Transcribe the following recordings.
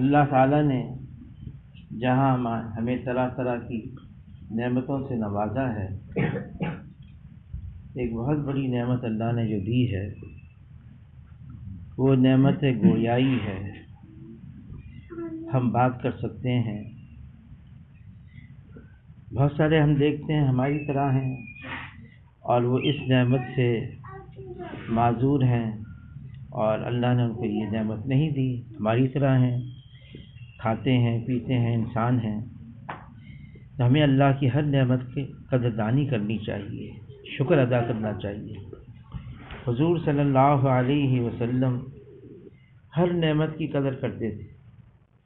اللہ تعالیٰ نے جہاں ہمیں طرح طرح کی نعمتوں سے نوازا ہے، ایک بہت بڑی نعمت اللہ نے جو دی ہے وہ نعمت گویائی ہے۔ ہم بات کر سکتے ہیں، بہت سارے ہم دیکھتے ہیں ہماری طرح ہیں اور وہ اس نعمت سے معذور ہیں، اور اللہ نے ان کو یہ نعمت نہیں دی، ہماری طرح ہیں، کھاتے ہیں پیتے ہیں، انسان ہیں۔ تو ہمیں اللہ کی ہر نعمت کی قدردانی کرنی چاہیے، شکر ادا کرنا چاہیے۔ حضور صلی اللہ علیہ وسلم ہر نعمت کی قدر کرتے تھے،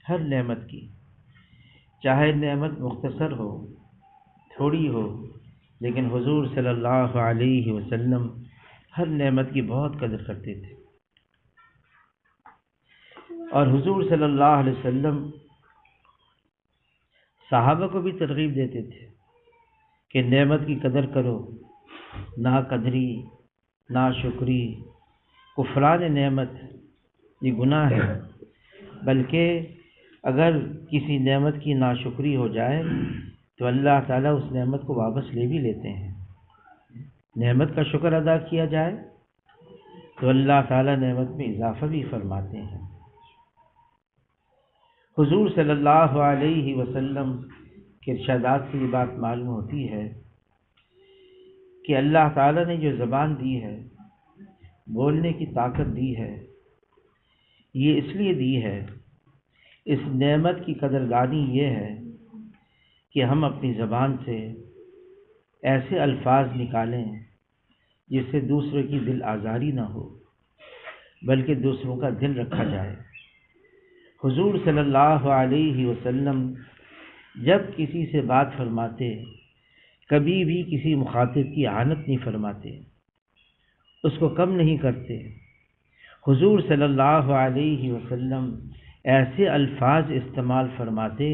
ہر نعمت کی، چاہے نعمت مختصر ہو، تھوڑی ہو، لیکن حضور صلی اللہ علیہ وسلم ہر نعمت کی بہت قدر کرتے تھے۔ اور حضور صلی اللہ علیہ وسلم صحابہ کو بھی ترغیب دیتے تھے کہ نعمت کی قدر کرو، نا قدری، نا شکری، کفران نعمت یہ گناہ ہے، بلکہ اگر کسی نعمت کی ناشکری ہو جائے تو اللہ تعالیٰ اس نعمت کو واپس لے بھی لیتے ہیں۔ نعمت کا شکر ادا کیا جائے تو اللہ تعالیٰ نعمت میں اضافہ بھی فرماتے ہیں۔ حضور صلی اللہ علیہ وسلم کے ارشادات سے یہ بات معلوم ہوتی ہے کہ اللہ تعالیٰ نے جو زبان دی ہے، بولنے کی طاقت دی ہے، یہ اس لیے دی ہے، اس نعمت کی قدردانی یہ ہے کہ ہم اپنی زبان سے ایسے الفاظ نکالیں جس سے دوسروں کی دل آزاری نہ ہو، بلکہ دوسروں کا دل رکھا جائے۔ حضور صلی اللہ علیہ وسلم جب کسی سے بات فرماتے، کبھی بھی کسی مخاطب کی اعانت نہیں فرماتے، اس کو کم نہیں کرتے۔ حضور صلی اللہ علیہ وسلم ایسے الفاظ استعمال فرماتے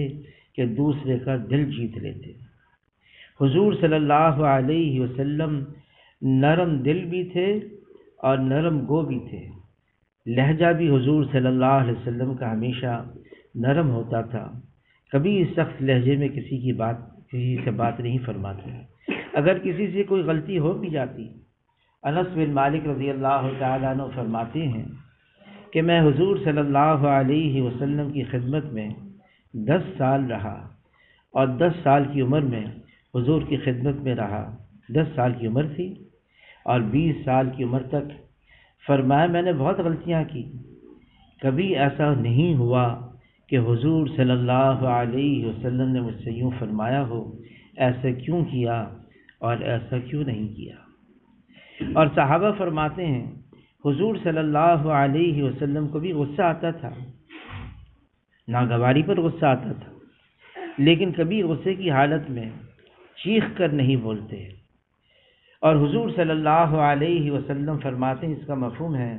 کہ دوسرے کا دل جیت لیتے۔ حضور صلی اللہ علیہ وسلم نرم دل بھی تھے اور نرم گو بھی تھے۔ لہجہ بھی حضور صلی اللہ علیہ وسلم کا ہمیشہ نرم ہوتا تھا، کبھی اس سخت لہجے میں کسی سے بات نہیں فرماتے۔ اگر کسی سے کوئی غلطی ہو بھی جاتی، انس بن مالک رضی اللہ تعالیٰ عنہ فرماتے ہیں کہ میں حضور صلی اللہ علیہ وسلم کی خدمت میں 10 سال رہا، اور 10 سال کی عمر میں حضور کی خدمت میں رہا۔ 10 سال کی عمر تھی اور 20 سال کی عمر تک فرمایا میں نے بہت غلطیاں کی، کبھی ایسا نہیں ہوا کہ حضور صلی اللہ علیہ وسلم نے مجھ سے یوں فرمایا ہو، ایسا کیوں کیا اور ایسا کیوں نہیں کیا۔ اور صحابہ فرماتے ہیں حضور صلی اللہ علیہ وسلم کو بھی غصہ آتا تھا، ناگواری پر غصہ آتا تھا، لیکن کبھی غصے کی حالت میں چیخ کر نہیں بولتے۔ اور حضور صلی اللہ علیہ وسلم فرماتے ہیں، اس کا مفہوم ہے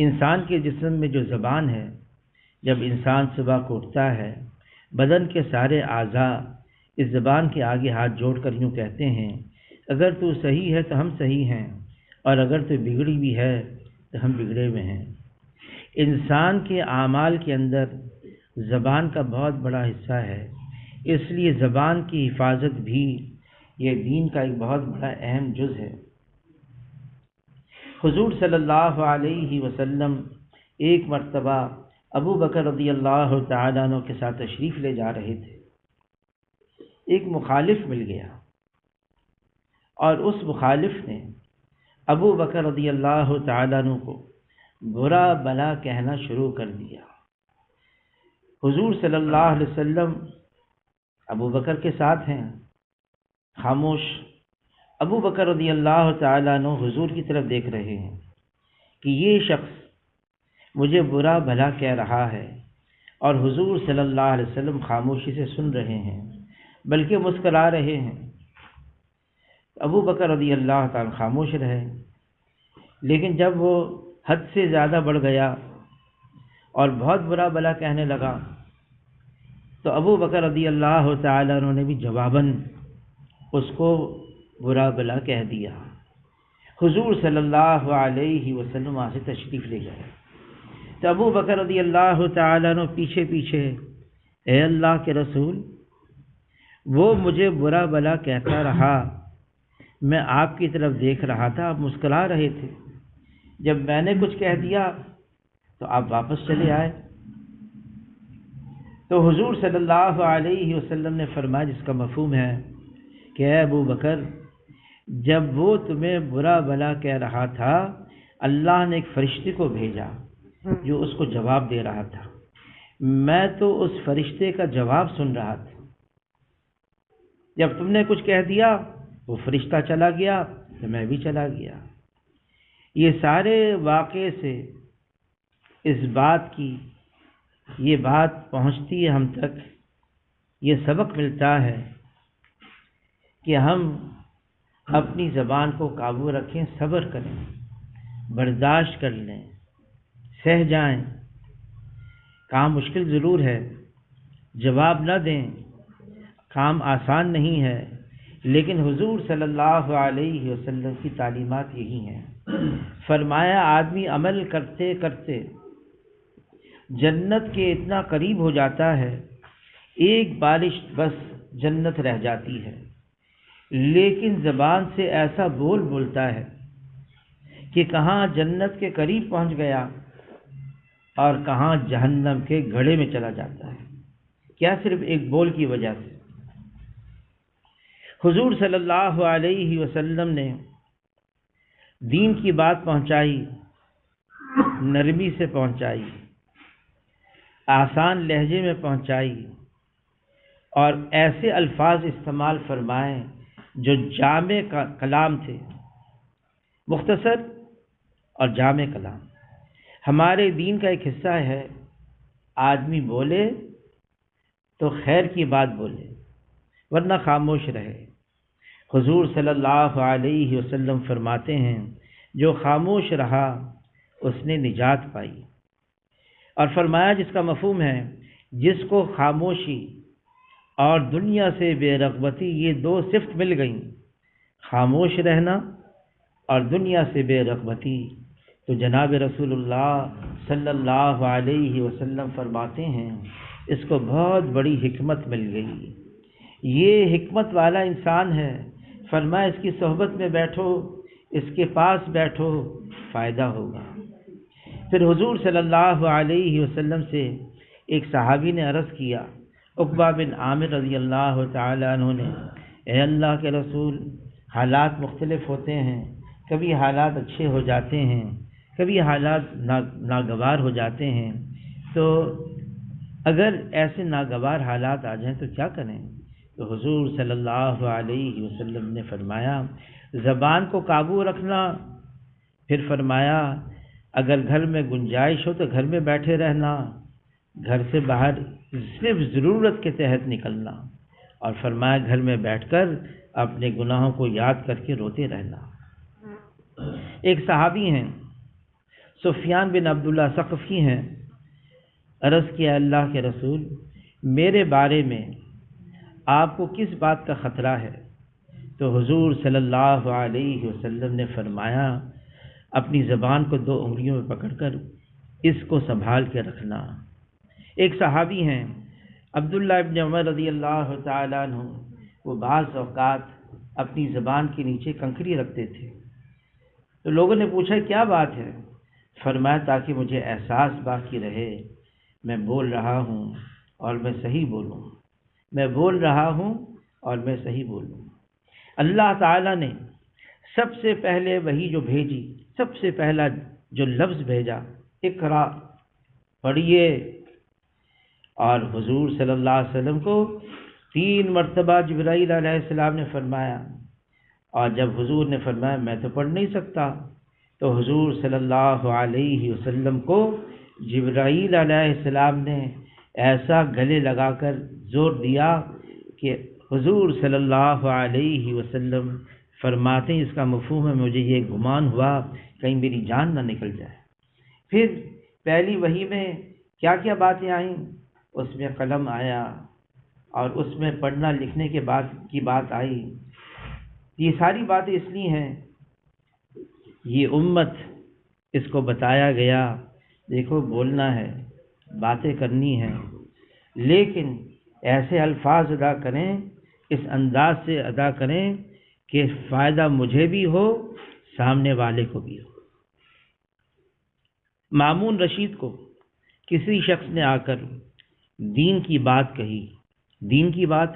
انسان کے جسم میں جو زبان ہے، جب انسان صبح کو اٹھتا ہے، بدن کے سارے اعضاء اس زبان کے آگے ہاتھ جوڑ کر یوں کہتے ہیں، اگر تو صحیح ہے تو ہم صحیح ہیں، اور اگر تو بگڑی بھی ہے تو ہم بگڑے ہوئے ہیں۔ انسان کے اعمال کے اندر زبان کا بہت بڑا حصہ ہے، اس لیے زبان کی حفاظت بھی یہ دین کا ایک بہت بڑا اہم جز ہے۔ حضور صلی اللہ علیہ وسلم ایک مرتبہ ابو بکر رضی اللہ تعالیٰ عنہ کے ساتھ تشریف لے جا رہے تھے، ایک مخالف مل گیا اور اس مخالف نے ابو بکر رضی اللہ تعالیٰ عنہ کو برا بلا کہنا شروع کر دیا۔ حضور صلی اللہ علیہ وسلم ابو بکر کے ساتھ ہیں، خاموش۔ ابو بکر رضی اللہ تعالیٰ عنہ حضور کی طرف دیکھ رہے ہیں کہ یہ شخص مجھے برا بھلا کہہ رہا ہے، اور حضور صلی اللہ علیہ وسلم خاموشی سے سن رہے ہیں، بلکہ مسکرا رہے ہیں۔ ابو بکر رضی اللہ تعالیٰ خاموش رہے، لیکن جب وہ حد سے زیادہ بڑھ گیا اور بہت برا بھلا کہنے لگا تو ابو بکر رضی اللہ تعالیٰ عنہ نے بھی جواباً اس کو برا بھلا کہہ دیا۔ حضور صلی اللہ علیہ وسلم وہاں سے تشریف لے گئے۔ تو ابو بکر رضی اللہ تعالیٰ عنہ پیچھے پیچھے، اے اللہ کے رسول، وہ مجھے برا بلا کہتا رہا، میں آپ کی طرف دیکھ رہا تھا، آپ مسکرا رہے تھے، جب میں نے کچھ کہہ دیا تو آپ واپس چلے آئے۔ تو حضور صلی اللہ علیہ وسلم نے فرمایا، جس کا مفہوم ہے کہ اے ابو بکر، جب وہ تمہیں برا بلا کہہ رہا تھا، اللہ نے ایک فرشتے کو بھیجا جو اس کو جواب دے رہا تھا، میں تو اس فرشتے کا جواب سن رہا تھا۔ جب تم نے کچھ کہہ دیا وہ فرشتہ چلا گیا تو میں بھی چلا گیا۔ یہ سارے واقعے سے اس بات کی یہ بات پہنچتی ہے ہم تک، یہ سبق ملتا ہے کہ ہم اپنی زبان کو قابو رکھیں، صبر کریں، برداشت کر لیں، سہ جائیں۔ کام مشکل ضرور ہے، جواب نہ دیں، کام آسان نہیں ہے، لیکن حضور صلی اللہ علیہ وسلم کی تعلیمات یہی ہیں۔ فرمایا آدمی عمل کرتے کرتے جنت کے اتنا قریب ہو جاتا ہے، ایک بارش بس جنت رہ جاتی ہے، لیکن زبان سے ایسا بول بولتا ہے کہ کہاں جنت کے قریب پہنچ گیا اور کہاں جہنم کے گڑھے میں چلا جاتا ہے۔ کیا صرف ایک بول کی وجہ سے؟ حضور صلی اللہ علیہ وسلم نے دین کی بات پہنچائی، نرمی سے پہنچائی، آسان لہجے میں پہنچائی، اور ایسے الفاظ استعمال فرمائے جو جامع کلام تھے، مختصر اور جامع کلام۔ ہمارے دین کا ایک حصہ ہے، آدمی بولے تو خیر کی بات بولے ورنہ خاموش رہے۔ حضور صلی اللہ علیہ وسلم فرماتے ہیں، جو خاموش رہا اس نے نجات پائی، اور فرمایا جس کا مفہوم ہے، جس کو خاموشی اور دنیا سے بے رغبتی یہ دو صفت مل گئیں، خاموش رہنا اور دنیا سے بے رغبتی، تو جناب رسول اللہ صلی اللہ علیہ وسلم فرماتے ہیں اس کو بہت بڑی حکمت مل گئی، یہ حکمت والا انسان ہے۔ فرمایا اس کی صحبت میں بیٹھو، اس کے پاس بیٹھو، فائدہ ہوگا۔ پھر حضور صلی اللہ علیہ وسلم سے ایک صحابی نے عرض کیا، عقبہ بن عامر رضی اللہ تعالی عنہ نے، اے اللہ کے رسول، حالات مختلف ہوتے ہیں، کبھی حالات اچھے ہو جاتے ہیں، کبھی حالات ناگوار ہو جاتے ہیں، تو اگر ایسے ناگوار حالات آ جائیں تو کیا کریں؟ تو حضور صلی اللہ علیہ وسلم نے فرمایا زبان کو قابو رکھنا، پھر فرمایا اگر گھر میں گنجائش ہو تو گھر میں بیٹھے رہنا، گھر سے باہر صرف ضرورت کے تحت نکلنا، اور فرمایا گھر میں بیٹھ کر اپنے گناہوں کو یاد کر کے روتے رہنا۔ ایک صحابی ہیں سفیان بن عبداللہ ثقفی ہیں، عرض کیا اللہ کے رسول، میرے بارے میں آپ کو کس بات کا خطرہ ہے؟ تو حضور صلی اللہ علیہ وسلم نے فرمایا اپنی زبان کو 2 انگلیوں میں پکڑ کر اس کو سنبھال کے رکھنا۔ ایک صحابی ہیں عبداللہ ابن عمر رضی اللہ تعالیٰ عنہ، وہ بعض اوقات اپنی زبان کے نیچے کنکری رکھتے تھے، تو لوگوں نے پوچھا کیا بات ہے؟ فرمایا تاکہ مجھے احساس باقی رہے میں بول رہا ہوں اور میں صحیح بولوں، میں بول رہا ہوں اور میں صحیح بولوں۔ اللہ تعالیٰ نے سب سے پہلے وحی جو بھیجی، سب سے پہلا جو لفظ بھیجا، اقرا، پڑھیے، اور حضور صلی اللہ علیہ وسلم کو 3 مرتبہ جبرائیل علیہ السلام نے فرمایا، اور جب حضور نے فرمایا میں تو پڑھ نہیں سکتا، تو حضور صلی اللہ علیہ وسلم کو جبرائیل علیہ السلام نے ایسا گلے لگا کر زور دیا کہ حضور صلی اللہ علیہ وسلم فرماتے ہیں اس کا مفہوم ہے مجھے یہ گمان ہوا کہیں میری جان نہ نکل جائے۔ پھر پہلی وحی میں کیا کیا باتیں آئیں؟ اس میں قلم آیا اور اس میں پڑھنا لکھنے کے بعد کی بات آئی۔ یہ ساری باتیں اس لیے ہیں، یہ امت اس کو بتایا گیا دیکھو بولنا ہے، باتیں کرنی ہیں، لیکن ایسے الفاظ ادا کریں، اس انداز سے ادا کریں کہ فائدہ مجھے بھی ہو، سامنے والے کو بھی ہو۔ مامون رشید کو کسی شخص نے آ کر دین کی بات کہی، دین کی بات،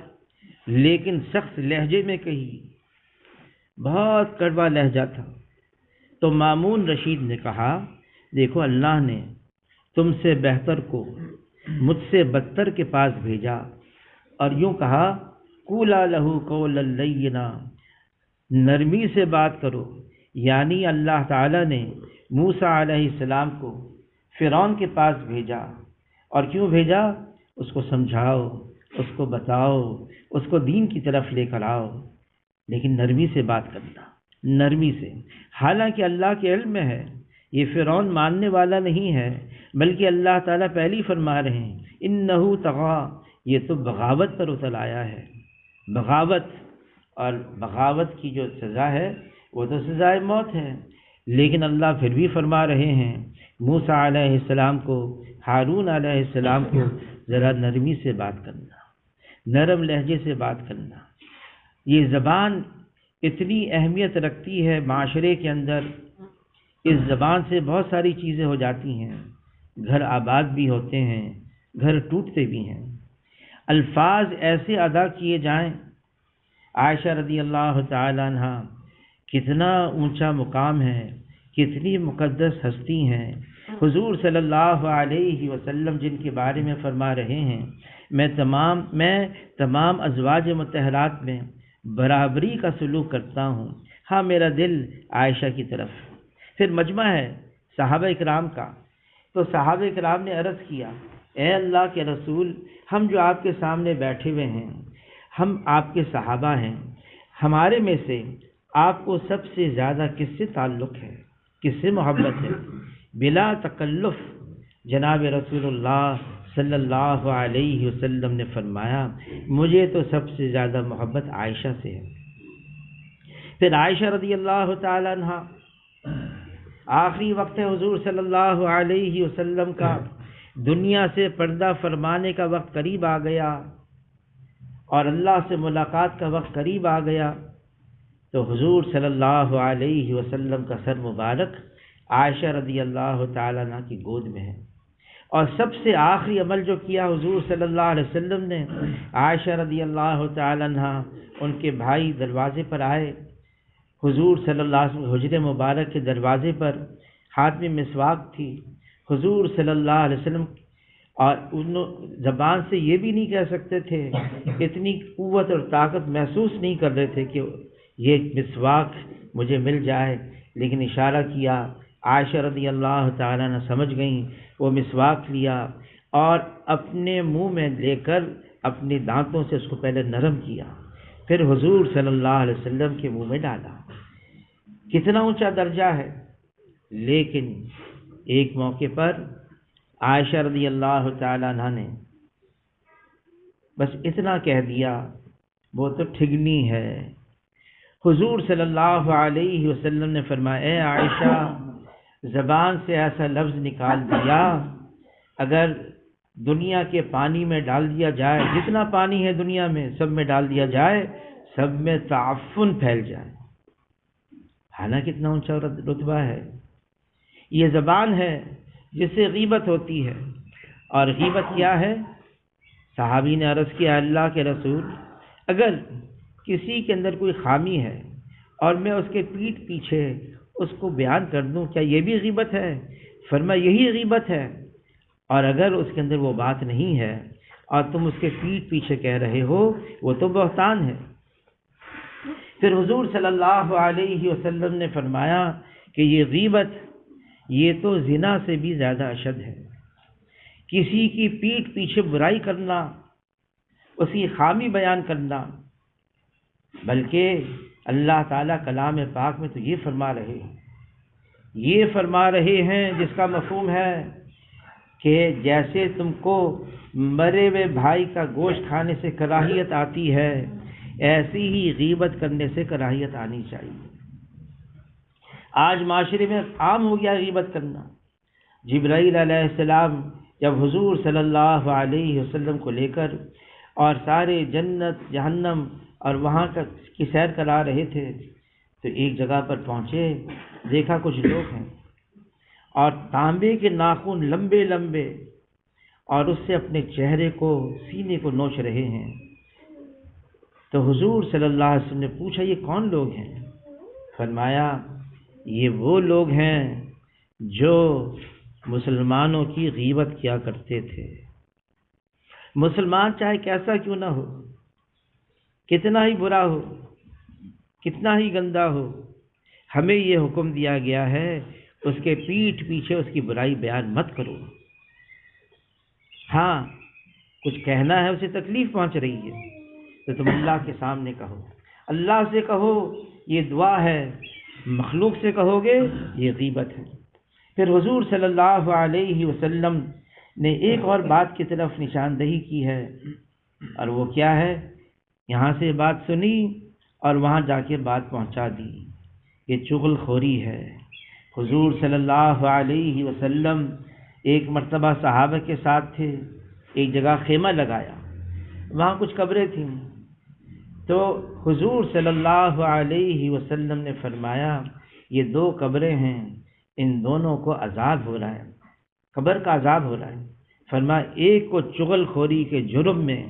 لیکن سخت لہجے میں کہی، بہت کڑوا لہجہ تھا۔ تو مامون رشید نے کہا، دیکھو اللہ نے تم سے بہتر کو مجھ سے بدتر کے پاس بھیجا، اور یوں کہا قولا لہو قولا لینا، نرمی سے بات کرو۔ یعنی اللہ تعالیٰ نے موسیٰ علیہ السلام کو فرعون کے پاس بھیجا، اور کیوں بھیجا؟ اس کو سمجھاؤ، اس کو بتاؤ، اس کو دین کی طرف لے کر آؤ، لیکن نرمی سے بات کرنا، نرمی سے۔ حالانکہ اللہ کے علم میں ہے یہ فرعون ماننے والا نہیں ہے، بلکہ اللہ تعالیٰ پہلے ہی فرما رہے ہیں انہو طغی، یہ تو بغاوت پر اتر آیا ہے، بغاوت، اور بغاوت کی جو سزا ہے وہ تو سزائے موت ہے۔ لیکن اللہ پھر بھی فرما رہے ہیں موسیٰ علیہ السلام کو، ہارون علیہ السلام کو ذرا نرمی سے بات کرنا، نرم لہجے سے بات کرنا۔ یہ زبان اتنی اہمیت رکھتی ہے معاشرے کے اندر، اس زبان سے بہت ساری چیزیں ہو جاتی ہیں، گھر آباد بھی ہوتے ہیں، گھر ٹوٹتے بھی ہیں۔ الفاظ ایسے ادا کیے جائیں، عائشہ رضی اللہ تعالی عنہ کتنا اونچا مقام ہے، کتنی مقدس ہستی ہیں، حضور صلی اللہ علیہ وسلم جن کے بارے میں فرما رہے ہیں میں تمام ازواج مطہرات میں برابری کا سلوک کرتا ہوں، ہاں میرا دل عائشہ کی طرف۔ پھر مجمع ہے صحابہ اکرام کا، تو صحابہ اکرام نے عرض کیا، اے اللہ کے رسول، ہم جو آپ کے سامنے بیٹھے ہوئے ہیں، ہم آپ کے صحابہ ہیں، ہمارے میں سے آپ کو سب سے زیادہ کس سے تعلق ہے، کس سے محبت ہے؟ بلا تکلف جناب رسول اللہ صلی اللہ علیہ وسلم نے فرمایا، مجھے تو سب سے زیادہ محبت عائشہ سے ہے۔ پھر عائشہ رضی اللہ تعالی عنہ، آخری وقت ہے حضور صلی اللہ علیہ وسلم کا، دنیا سے پردہ فرمانے کا وقت قریب آ گیا اور اللہ سے ملاقات کا وقت قریب آ گیا، تو حضور صلی اللہ علیہ وسلم کا سر مبارک عائشہ رضی اللہ تعالیٰ عنہ کی گود میں ہے، اور سب سے آخری عمل جو کیا حضور صلی اللہ علیہ وسلم نے، عائشہ رضی اللہ تعالیٰ عنہ ان کے بھائی دروازے پر آئے، حضور صلی اللہ علیہ وسلم حجر مبارک کے دروازے پر، ہاتھ میں مسواک تھی، حضور صلی اللہ علیہ وسلم، اور زبان سے یہ بھی نہیں کہہ سکتے تھے، اتنی قوت اور طاقت محسوس نہیں کر رہے تھے کہ یہ مسواک مجھے مل جائے، لیکن اشارہ کیا، عائشہ رضی اللہ تعالیٰ نے سمجھ گئیں، وہ مسواک لیا اور اپنے منہ میں لے کر اپنے دانتوں سے اس کو پہلے نرم کیا، پھر حضور صلی اللہ علیہ وسلم کے منہ میں ڈالا۔ کتنا اونچا درجہ ہے! لیکن ایک موقع پر عائشہ رضی اللہ تعالیٰ عنہ نے بس اتنا کہہ دیا، وہ تو ٹھگنی ہے۔ حضور صلی اللہ علیہ وسلم نے فرمایا، اے عائشہ، زبان سے ایسا لفظ نکال دیا، اگر دنیا کے پانی میں ڈال دیا جائے، جتنا پانی ہے دنیا میں سب میں ڈال دیا جائے، سب میں تعفن پھیل جائے۔ حالانکہ کتنا اونچا رتبہ ہے۔ یہ زبان ہے جس سے غیبت ہوتی ہے، اور غیبت کیا ہے؟ صحابی نے عرض کیا، اللہ کے رسول، اگر کسی کے اندر کوئی خامی ہے اور میں اس کے پیٹھ پیچھے اس کو بیان کر دوں، کیا یہ بھی غیبت ہے؟ فرمایا یہی غیبت ہے، اور اگر اس کے اندر وہ بات نہیں ہے اور تم اس کے پیٹھ پیچھے کہہ رہے ہو، وہ تو بہتان ہے۔ پھر حضور صلی اللہ علیہ وسلم نے فرمایا کہ یہ غیبت، یہ تو زنا سے بھی زیادہ اشد ہے۔ کسی کی پیٹھ پیچھے برائی کرنا، اس کی خامی بیان کرنا، بلکہ اللہ تعالیٰ کلام پاک میں تو یہ فرما رہے ہیں جس کا مفہوم ہے کہ جیسے تم کو مرے ہوئے بھائی کا گوشت کھانے سے کراہیت آتی ہے، ایسی ہی غیبت کرنے سے کراہیت آنی چاہیے۔ آج معاشرے میں عام ہو گیا غیبت کرنا، جبرائیل علیہ السلام جب حضور صلی اللہ علیہ وسلم کو لے کر اور سارے جنت جہنم اور وہاں کی سیر کرا رہے تھے تو ایک جگہ پر پہنچے، دیکھا کچھ لوگ ہیں اور تانبے کے ناخن لمبے لمبے اور اس سے اپنے چہرے کو سینے کو نوچ رہے ہیں۔ تو حضور صلی اللہ علیہ وسلم نے پوچھا یہ کون لوگ ہیں؟ فرمایا یہ وہ لوگ ہیں جو مسلمانوں کی غیبت کیا کرتے تھے۔ مسلمان چاہے کیسا کیوں نہ ہو، کتنا ہی برا ہو، کتنا ہی گندا ہو، ہمیں یہ حکم دیا گیا ہے اس کے پیٹھ پیچھے اس کی برائی بیان مت کرو۔ ہاں کچھ کہنا ہے، اسے تکلیف پہنچ رہی ہے تو تم اللہ کے سامنے کہو، اللہ سے کہو یہ دعا ہے، مخلوق سے کہو گے یہ غیبت ہے۔ پھر حضور صلی اللہ علیہ وسلم نے ایک اور بات کی طرف نشاندہی کی ہے، اور وہ کیا ہے؟ یہاں سے بات سنی اور وہاں جا کے بات پہنچا دی، یہ چغل خوری ہے۔ حضور صلی اللہ علیہ وسلم ایک مرتبہ صحابہ کے ساتھ تھے، ایک جگہ خیمہ لگایا، وہاں کچھ قبریں تھیں، تو حضور صلی اللہ علیہ وسلم نے فرمایا یہ دو قبریں ہیں، ان دونوں کو عذاب ہو رہا ہے، قبر کا عذاب ہو رہا ہے۔ فرمایا ایک کو چغل خوری کے جرم میں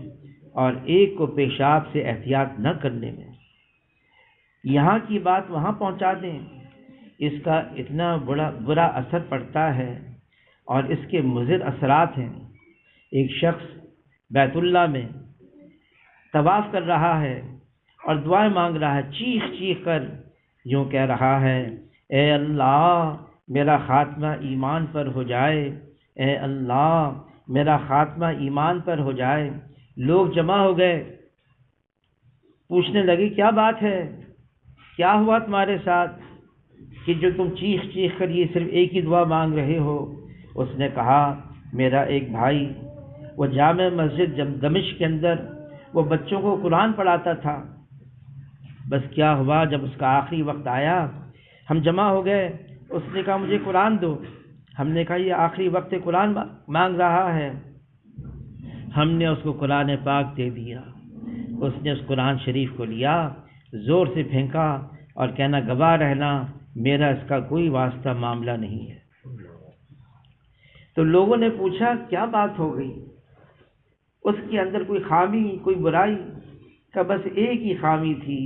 اور ایک کو پیشاب سے احتیاط نہ کرنے میں۔ یہاں کی بات وہاں پہنچا دیں، اس کا اتنا برا اثر پڑتا ہے اور اس کے مضر اثرات ہیں۔ ایک شخص بیت اللہ میں طواف کر رہا ہے اور دعائیں مانگ رہا ہے، چیخ چیخ کر یوں کہہ رہا ہے اے اللہ میرا خاتمہ ایمان پر ہو جائے، اے اللہ میرا خاتمہ ایمان پر ہو جائے۔ لوگ جمع ہو گئے، پوچھنے لگے کیا بات ہے، کیا ہوا تمہارے ساتھ کہ جو تم چیخ چیخ کر یہ صرف ایک ہی دعا مانگ رہے ہو؟ اس نے کہا میرا ایک بھائی وہ جامع مسجد دمشق کے اندر وہ بچوں کو قرآن پڑھاتا تھا، بس کیا ہوا جب اس کا آخری وقت آیا ہم جمع ہو گئے، اس نے کہا مجھے قرآن دو، ہم نے کہا یہ آخری وقت قرآن مانگ رہا ہے، ہم نے اس کو قرآن پاک دے دیا، اس نے اس قرآن شریف کو لیا، زور سے پھینکا اور کہنا گواہ رہنا میرا اس کا کوئی واسطہ معاملہ نہیں ہے۔ تو لوگوں نے پوچھا کیا بات ہو گئی، اس کے اندر کوئی خامی کوئی برائی؟ کا بس ایک ہی خامی تھی،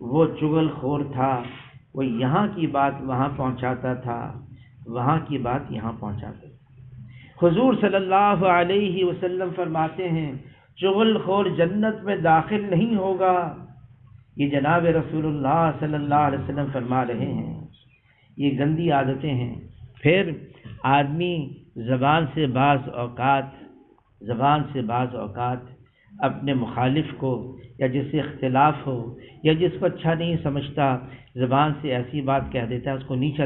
وہ چغل خور تھا، وہ یہاں کی بات وہاں پہنچاتا تھا، وہاں کی بات یہاں پہنچاتا تھا۔ حضور صلی اللہ علیہ وسلم فرماتے ہیں چغل خور جنت میں داخل نہیں ہوگا، یہ جناب رسول اللہ صلی اللہ علیہ وسلم فرما رہے ہیں، یہ گندی عادتیں ہیں۔ پھر آدمی زبان سے بعض اوقات اپنے مخالف کو یا جس سے اختلاف ہو یا جس کو اچھا نہیں سمجھتا زبان سے ایسی بات کہہ دیتا ہے، اس کو نیچا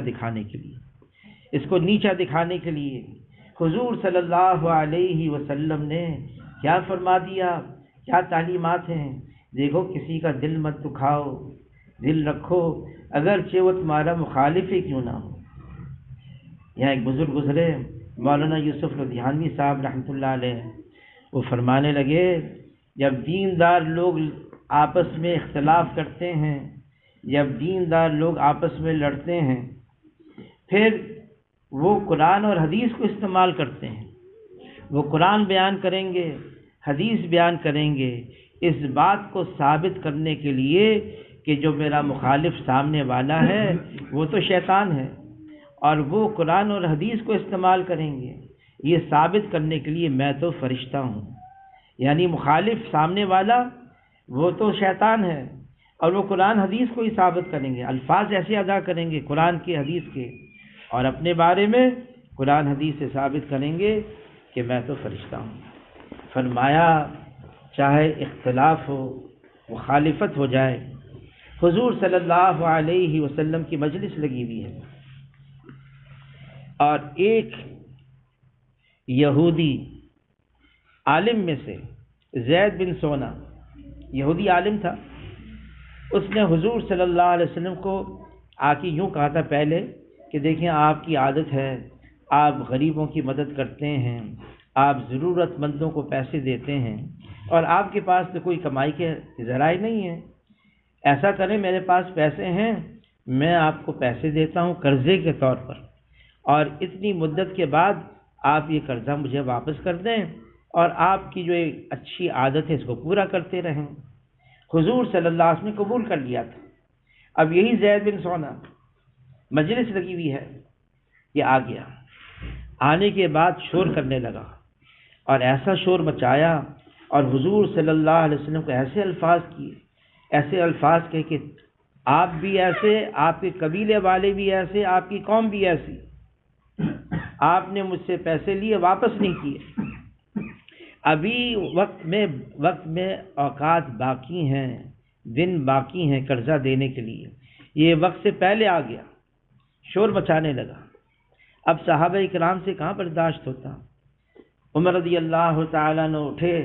دکھانے کے لیے حضور صلی اللہ علیہ وسلم نے کیا فرما دیا، کیا تعلیمات ہیں؟ دیکھو کسی کا دل مت دکھاؤ، دل رکھو اگرچہ وہ تمہارا مخالف ہی کیوں نہ ہو۔ یہاں ایک بزرگ گزرے مولانا یوسف لدھیانوی صاحب رحمۃ اللہ علیہ، وہ فرمانے لگے جب دیندار لوگ آپس میں اختلاف کرتے ہیں، جب دیندار لوگ آپس میں لڑتے ہیں، پھر وہ قرآن اور حدیث کو استعمال کرتے ہیں، وہ قرآن بیان کریں گے، حدیث بیان کریں گے اس بات کو ثابت کرنے کے لیے کہ جو میرا مخالف سامنے والا ہے وہ تو شیطان ہے، اور وہ قرآن اور حدیث کو استعمال کریں گے یہ ثابت کرنے کے لیے میں تو فرشتہ ہوں، یعنی مخالف سامنے والا وہ تو شیطان ہے اور وہ قرآن حدیث کو ہی ثابت کریں گے، الفاظ ایسے ادا کریں گے قرآن کے حدیث کے، اور اپنے بارے میں قرآن حدیث سے ثابت کریں گے کہ میں تو فرشتہ ہوں۔ فرمایا چاہے اختلاف ہو، مخالفت ہو جائے، حضور صلی اللہ علیہ وسلم کی مجلس لگی ہوئی ہے اور ایک یہودی عالم میں سے زید بن سونا یہودی عالم تھا، اس نے حضور صلی اللہ علیہ وسلم کو آ کے یوں کہا تھا پہلے کہ دیکھیں آپ کی عادت ہے آپ غریبوں کی مدد کرتے ہیں، آپ ضرورت مندوں کو پیسے دیتے ہیں، اور آپ کے پاس تو کوئی کمائی کے ذرائع نہیں ہیں، ایسا کریں میرے پاس پیسے ہیں، میں آپ کو پیسے دیتا ہوں قرضے کے طور پر، اور اتنی مدت کے بعد آپ یہ قرضہ مجھے واپس کر دیں، اور آپ کی جو ایک اچھی عادت ہے اس کو پورا کرتے رہیں۔ حضور صلی اللہ علیہ وسلم نے قبول کر لیا تھا۔ اب یہی زید بن سونا، مجلس لگی ہوئی ہے، یہ آ گیا، آنے کے بعد شور کرنے لگا، اور ایسا شور مچایا، اور حضور صلی اللہ علیہ وسلم کو ایسے الفاظ کہے کہ آپ بھی ایسے، آپ کے قبیلے والے بھی ایسے، آپ کی قوم بھی ایسی، آپ نے مجھ سے پیسے لیے واپس نہیں کیے، ابھی وقت میں اوقات باقی ہیں، دن باقی ہیں قرضہ دینے کے لیے، یہ وقت سے پہلے آ گیا، شور مچانے لگا۔ اب صحابہ کرام سے کہاں برداشت ہوتا، عمر رضی اللہ تعالیٰ نے اٹھے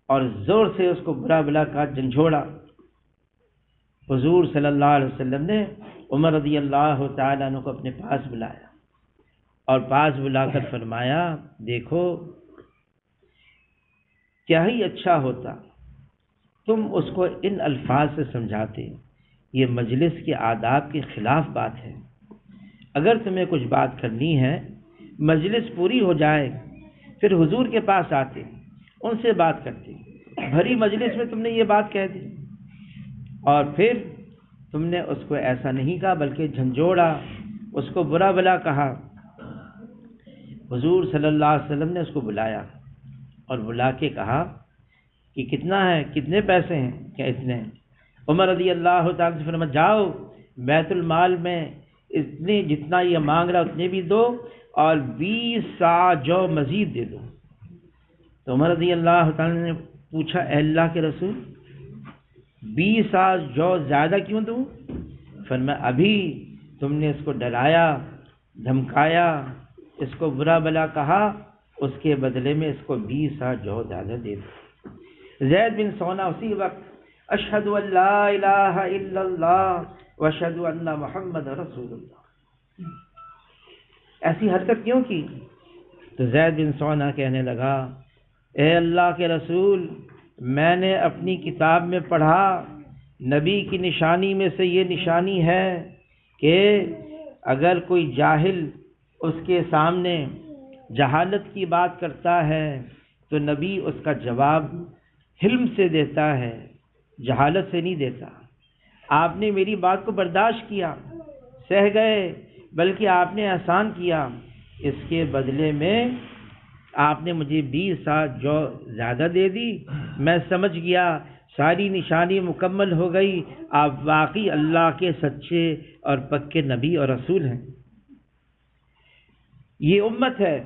اور زور سے اس کو برا بلا کہا، جھنجھوڑا۔ حضور صلی اللہ علیہ وسلم نے عمر رضی اللہ تعالیٰ عنہ کو اپنے پاس بلایا، اور پاس بلا کر فرمایا، دیکھو کیا ہی اچھا ہوتا تم اس کو ان الفاظ سے سمجھاتے، یہ مجلس کے آداب کے خلاف بات ہے، اگر تمہیں کچھ بات کرنی ہے مجلس پوری ہو جائے پھر حضور کے پاس آتے، ان سے بات کرتے، بھری مجلس میں تم نے یہ بات کہہ دی، اور پھر تم نے اس کو ایسا نہیں کہا بلکہ جھنجھوڑا، اس کو برا بلا کہا۔ حضور صلی اللہ علیہ وسلم نے اس کو بلایا اور بلا کے کہا کہ کتنا ہے، کتنے پیسے ہیں، کیا اتنے ہیں؟ عمر رضی اللہ تعالیٰ سے فرمایا، جاؤ بیت المال میں اتنے جتنا یہ مانگ رہا اتنے بھی دو، اور 20 صاع جو مزید دے دو۔ تو عمر رضی اللہ تعالیٰ نے پوچھا، اے اللہ کے رسول 20 صاع جو زیادہ کیوں دوں؟ فرمایا، ابھی تم نے اس کو ڈرایا، دھمکایا، اس کو برا بلا کہا، اس کے بدلے میں اس کو 20 صاع جو زیادہ دے دو۔ زید بن سونا اسی وقت اشہد ان لا الہ الا اللہ واشہد ان محمد رسول اللہ، ایسی حرکت کیوں کی؟ تو زید بن سونا کہنے لگا، اے اللہ کے رسول، میں نے اپنی کتاب میں پڑھا، نبی کی نشانی میں سے یہ نشانی ہے کہ اگر کوئی جاہل اس کے سامنے جہالت کی بات کرتا ہے تو نبی اس کا جواب حلم سے دیتا ہے، جہالت سے نہیں دیتا۔ آپ نے میری بات کو برداشت کیا، سہ گئے، بلکہ آپ نے احسان کیا، اس کے بدلے میں آپ نے مجھے 20 صاع جو زیادہ دے دی، میں سمجھ گیا، ساری نشانی مکمل ہو گئی، آپ واقعی اللہ کے سچے اور پکے نبی اور رسول ہیں۔ یہ امت ہے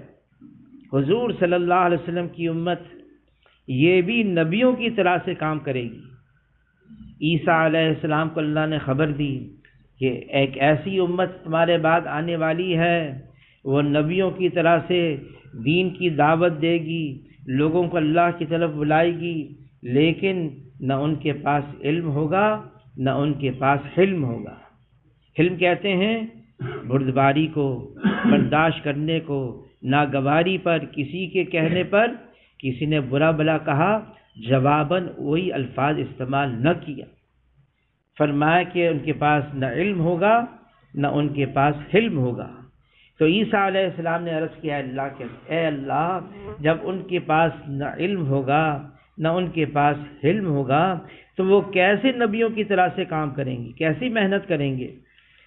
حضور صلی اللہ علیہ وسلم کی امت، یہ بھی نبیوں کی طرح سے کام کرے گی۔ عیسیٰ علیہ السلام کو اللہ نے خبر دی کہ ایک ایسی امت تمہارے بعد آنے والی ہے، وہ نبیوں کی طرح سے دین کی دعوت دے گی، لوگوں کو اللہ کی طرف بلائے گی، لیکن نہ ان کے پاس علم ہوگا نہ ان کے پاس حلم ہوگا۔ حلم کہتے ہیں بردباری کو، برداشت کرنے کو، ناگواری پر، کسی کے کہنے پر کسی نے برا بلا کہا، جواباً وہی الفاظ استعمال نہ کیا۔ فرمایا کہ ان کے پاس نہ علم ہوگا نہ ان کے پاس حلم ہوگا۔ تو عیسیٰ علیہ السلام نے عرض کیا، اے اللہ، جب ان کے پاس نہ علم ہوگا نہ ان کے پاس حلم ہوگا تو وہ کیسے نبیوں کی طرح سے کام کریں گے، کیسی محنت کریں گے؟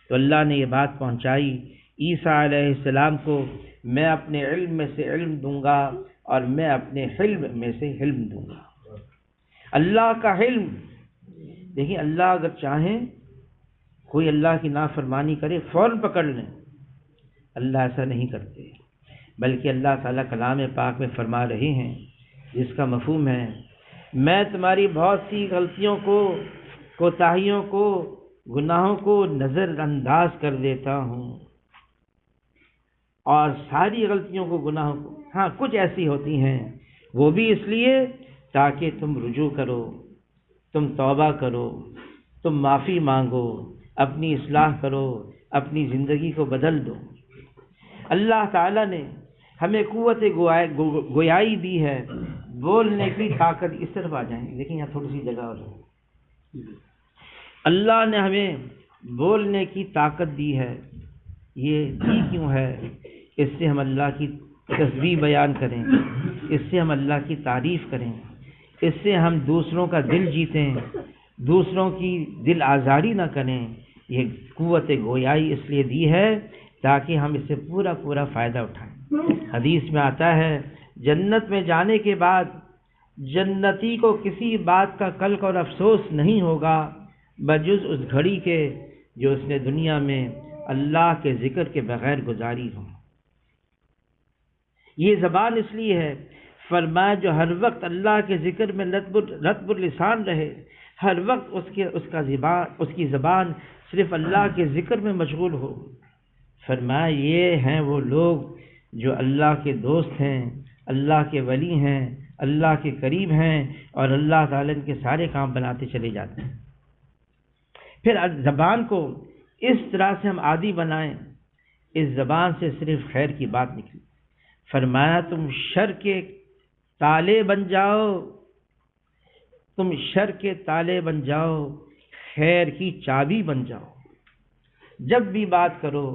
تو اللہ نے یہ بات پہنچائی عیسیٰ علیہ السلام کو، میں اپنے علم میں سے علم دوں گا اور میں اپنے حلم میں سے حلم دوں گا۔ اللہ کا حلم، دیکھیں اللہ اگر چاہیں کوئی اللہ کی نافرمانی کرے فوراً پکڑ لیں، اللہ ایسا نہیں کرتے، بلکہ اللہ تعالیٰ کلام پاک میں فرما رہے ہیں جس کا مفہوم ہے، میں تمہاری بہت سی غلطیوں کو، کوتاہیوں کو، گناہوں کو نظر انداز کر دیتا ہوں، اور ساری غلطیوں کو، گناہوں کو، ہاں کچھ ایسی ہوتی ہیں وہ بھی اس لیے تاکہ تم رجوع کرو، تم توبہ کرو، تم معافی مانگو، اپنی اصلاح کرو، اپنی زندگی کو بدل دو۔ اللہ تعالیٰ نے ہمیں قوت گویائی دی ہے، بولنے کی طاقت۔ اس طرف آ جائیں، دیکھیں یہاں تھوڑی سی جگہ اور ہے۔ اللہ نے ہمیں بولنے کی طاقت دی ہے، یہ دی کیوں ہے؟ اس سے ہم اللہ کی تسبیح بیان کریں، اس سے ہم اللہ کی تعریف کریں، اس سے ہم دوسروں کا دل جیتیں، دوسروں کی دل آزاری نہ کریں۔ یہ قوت گویائی اس لیے دی ہے تاکہ ہم اس سے پورا پورا فائدہ اٹھائیں۔ حدیث میں آتا ہے جنت میں جانے کے بعد جنتی کو کسی بات کا قلق اور افسوس نہیں ہوگا بجز اس گھڑی کے جو اس نے دنیا میں اللہ کے ذکر کے بغیر گزاری ہو۔ یہ زبان اس لیے ہے، فرمایا جو ہر وقت اللہ کے ذکر میں رطب اللسان رہے، ہر وقت اس کی زبان صرف اللہ کے ذکر میں مشغول ہو۔ فرمایا یہ ہیں وہ لوگ جو اللہ کے دوست ہیں، اللہ کے ولی ہیں، اللہ کے قریب ہیں، اور اللہ تعالیٰ کے سارے کام بناتے چلے جاتے ہیں۔ پھر زبان کو اس طرح سے ہم عادی بنائیں، اس زبان سے صرف خیر کی بات نکلی۔ فرمایا تم شر کے تالے بن جاؤ، تم شر کے تالے بن جاؤ، خیر کی چابی بن جاؤ۔ جب بھی بات کرو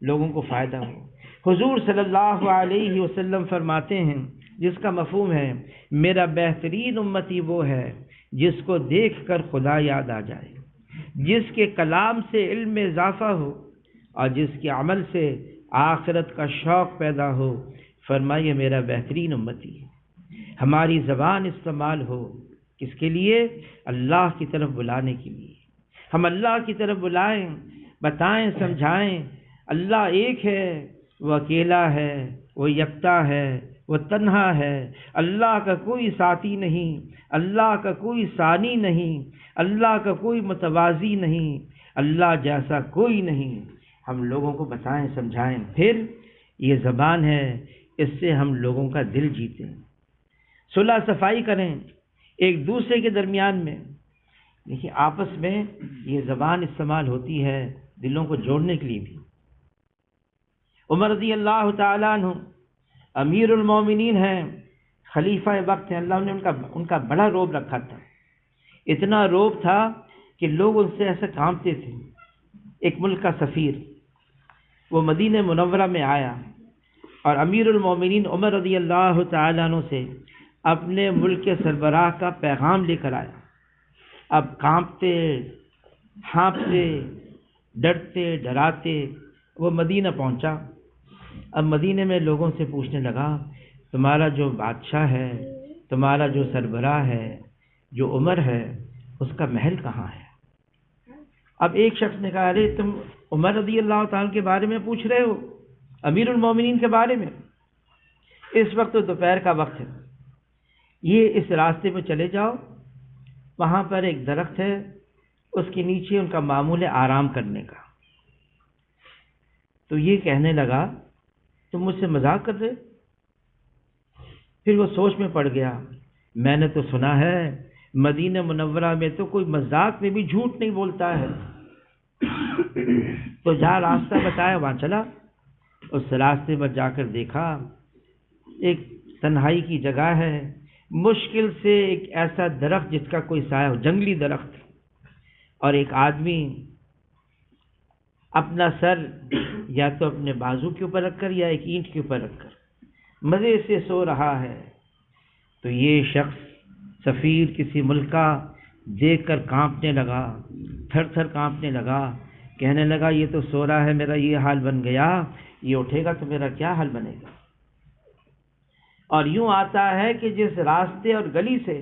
لوگوں کو فائدہ ہو۔ حضور صلی اللہ علیہ وسلم فرماتے ہیں، جس کا مفہوم ہے میرا بہترین امتی وہ ہے جس کو دیکھ کر خدا یاد آ جائے، جس کے کلام سے علم میں اضافہ ہو اور جس کے عمل سے آخرت کا شوق پیدا ہو۔ فرمائیے میرا بہترین امتی ہے۔ ہماری زبان استعمال ہو کس کے لیے؟ اللہ کی طرف بلانے کے لیے۔ ہم اللہ کی طرف بلائیں، بتائیں، سمجھائیں اللہ ایک ہے، وہ اکیلا ہے، وہ یکتا ہے، وہ تنہا ہے، اللہ کا کوئی ساتھی نہیں، اللہ کا کوئی ثانی نہیں، اللہ کا کوئی متوازی نہیں، اللہ جیسا کوئی نہیں۔ ہم لوگوں کو بتائیں، سمجھائیں۔ پھر یہ زبان ہے، اس سے ہم لوگوں کا دل جیتیں، صلح صفائی کریں ایک دوسرے کے درمیان میں۔ دیکھیے آپس میں یہ زبان استعمال ہوتی ہے دلوں کو جوڑنے کے لیے بھی۔ عمر رضی اللہ تعالیٰ عنہ امیر المومنین ہیں، خلیفہ وقت ہیں، اللہ نے ان کا بڑا روب رکھا تھا۔ اتنا روب تھا کہ لوگ ان سے ایسے کانپتے تھے۔ ایک ملک کا سفیر وہ مدینہ منورہ میں آیا اور امیر المومنین عمر رضی اللہ تعالیٰ عنہ سے اپنے ملک کے سربراہ کا پیغام لے کر آیا۔ اب کانپتے، ہانپتے، ڈرتے، ڈراتے وہ مدینہ پہنچا۔ اب مدینے میں لوگوں سے پوچھنے لگا تمہارا جو بادشاہ ہے، تمہارا جو سربراہ ہے، جو عمر ہے، اس کا محل کہاں ہے؟ اب ایک شخص نے کہا ارے تم عمر رضی اللہ تعالیٰ کے بارے میں پوچھ رہے ہو، امیر المومنین کے بارے میں؟ اس وقت تو دوپہر کا وقت ہے، یہ اس راستے میں چلے جاؤ، وہاں پر ایک درخت ہے، اس کے نیچے ان کا معمول ہے آرام کرنے کا۔ تو یہ کہنے لگا تم مجھ سے مذاق کر رہے؟ پھر وہ سوچ میں پڑ گیا، میں نے تو سنا ہے مدینہ منورہ میں تو کوئی مذاق میں بھی جھوٹ نہیں بولتا ہے۔ تو جہاں راستہ بتایا وہاں چلا، اس راستے پر جا کر دیکھا ایک تنہائی کی جگہ ہے، مشکل سے ایک ایسا درخت جس کا کوئی سایہ ہو، جنگلی درخت، اور ایک آدمی اپنا سر یا تو اپنے بازو کے اوپر رکھ کر یا ایک اینٹ کے اوپر رکھ کر مزے سے سو رہا ہے۔ تو یہ شخص سفیر کسی ملک کا دیکھ کر کانپنے لگا، تھر تھر کانپنے لگا، کہنے لگا یہ تو سو رہا ہے، میرا یہ حال بن گیا، یہ اٹھے گا تو میرا کیا حال بنے گا؟ اور یوں آتا ہے کہ جس راستے اور گلی سے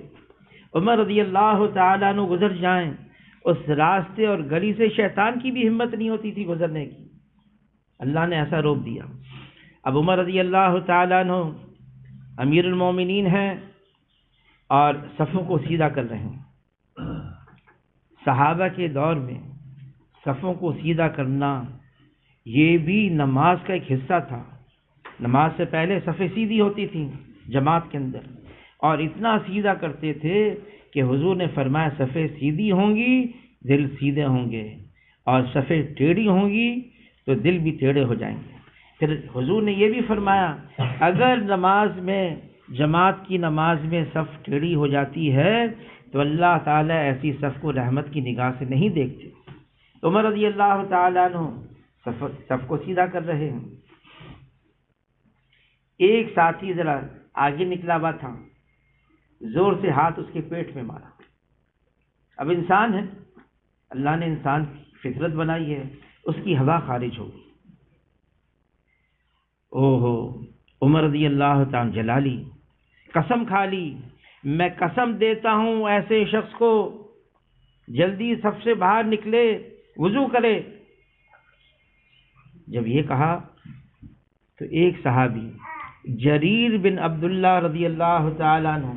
عمر رضی اللہ تعالیٰ عنہ گزر جائیں، اس راستے اور گلی سے شیطان کی بھی ہمت نہیں ہوتی تھی گزرنے کی۔ اللہ نے ایسا روک دیا۔ اب عمر رضی اللہ تعالیٰ عنہ امیر المومنین ہیں اور صفوں کو سیدھا کر رہے ہیں۔ صحابہ کے دور میں صفوں کو سیدھا کرنا یہ بھی نماز کا ایک حصہ تھا۔ نماز سے پہلے صفیں سیدھی ہوتی تھیں جماعت کے اندر، اور اتنا سیدھا کرتے تھے کہ حضور نے فرمایا صفیں سیدھی ہوں گی دل سیدھے ہوں گے، اور صفیں ٹیڑھی ہوں گی تو دل بھی ٹیڑھے ہو جائیں گے۔ پھر حضور نے یہ بھی فرمایا اگر نماز میں جماعت کی نماز میں صف ٹیڑھی ہو جاتی ہے تو اللہ تعالیٰ ایسی صف کو رحمت کی نگاہ سے نہیں دیکھتے۔ عمر رضی اللہ تعالیٰ عنہ صف کو سیدھا کر رہے ہیں، ایک ساتھی ذرا آگے نکلا ہوا تھا، زور سے ہاتھ اس کے پیٹ میں مارا۔ اب انسان ہے، اللہ نے انسان کی فطرت بنائی ہے، اس کی ہوا خارج ہو گئی۔ اوہو، عمر رضی اللہ تعالیٰ جلا لی، قسم کھا لی، میں قسم دیتا ہوں ایسے شخص کو جلدی سب سے باہر نکلے، وضو کرے۔ جب یہ کہا تو ایک صحابی جریر بن عبداللہ رضی اللہ تعالیٰ عنہ،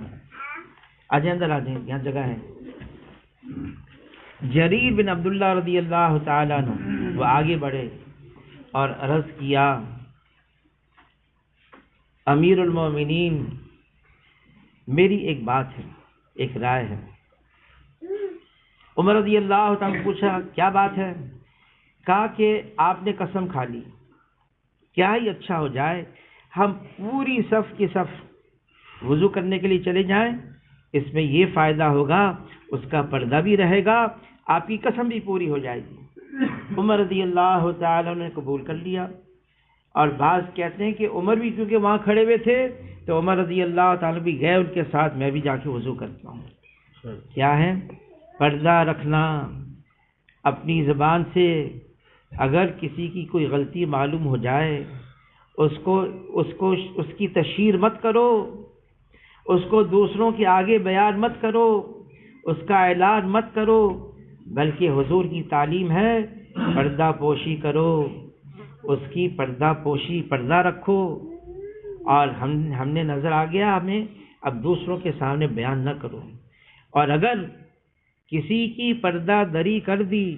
آجیں اندر آجیں، یہاں جگہ ہے، جریر بن عبداللہ رضی اللہ تعالیٰ عنہ وہ آگے بڑھے اور عرض کیا امیر المومنین، میری ایک بات ہے، ایک رائے ہے۔ عمر رضی اللہ تعالیٰ نے پوچھا کیا بات ہے؟ کہا کہ آپ نے قسم کھا لی، کیا ہی اچھا ہو جائے ہم پوری صف کی صف وضو کرنے کے لیے چلے جائیں، اس میں یہ فائدہ ہوگا، اس کا پردہ بھی رہے گا، آپ کی قسم بھی پوری ہو جائے گی۔ عمر رضی اللہ تعالیٰ نے قبول کر لیا، اور بعض کہتے ہیں کہ عمر بھی کیونکہ وہاں کھڑے ہوئے تھے تو عمر رضی اللہ تعالیٰ بھی گئے ان کے ساتھ، میں بھی جا کے وضو کرتا ہوں۔ کیا ہے؟ پردہ رکھنا، اپنی زبان سے اگر کسی کی کوئی غلطی معلوم ہو جائے اس کی تشہیر مت کرو، اس کو دوسروں کے آگے بیان مت کرو، اس کا اعلان مت کرو، بلکہ حضور کی تعلیم ہے پردہ پوشی کرو، اس کی پردہ رکھو۔ اور ہم نے نظر آ گیا ہمیں، اب دوسروں کے سامنے بیان نہ کرو، اور اگر کسی کی پردہ دری کر دی،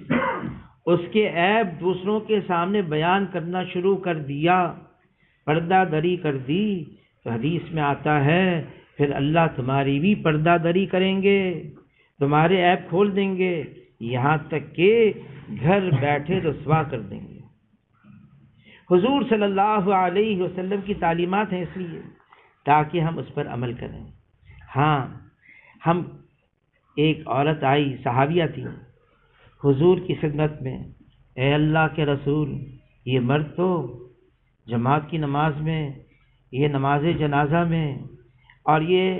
اس کے عیب دوسروں کے سامنے بیان کرنا شروع کر دیا، پردہ دری کر دی، تو حدیث میں آتا ہے پھر اللہ تمہاری بھی پردہ دری کریں گے، تمہارے عیب کھول دیں گے، یہاں تک کہ گھر بیٹھے رسوا کر دیں گے۔ حضور صلی اللہ علیہ وسلم کی تعلیمات ہیں، اس لیے تاکہ ہم اس پر عمل کریں۔ ہاں، ہم ایک عورت آئی، صحابیہ تھی، حضور کی خدمت میں، اے اللہ کے رسول، یہ مرد تو جماعت کی نماز میں، یہ نماز جنازہ میں، اور یہ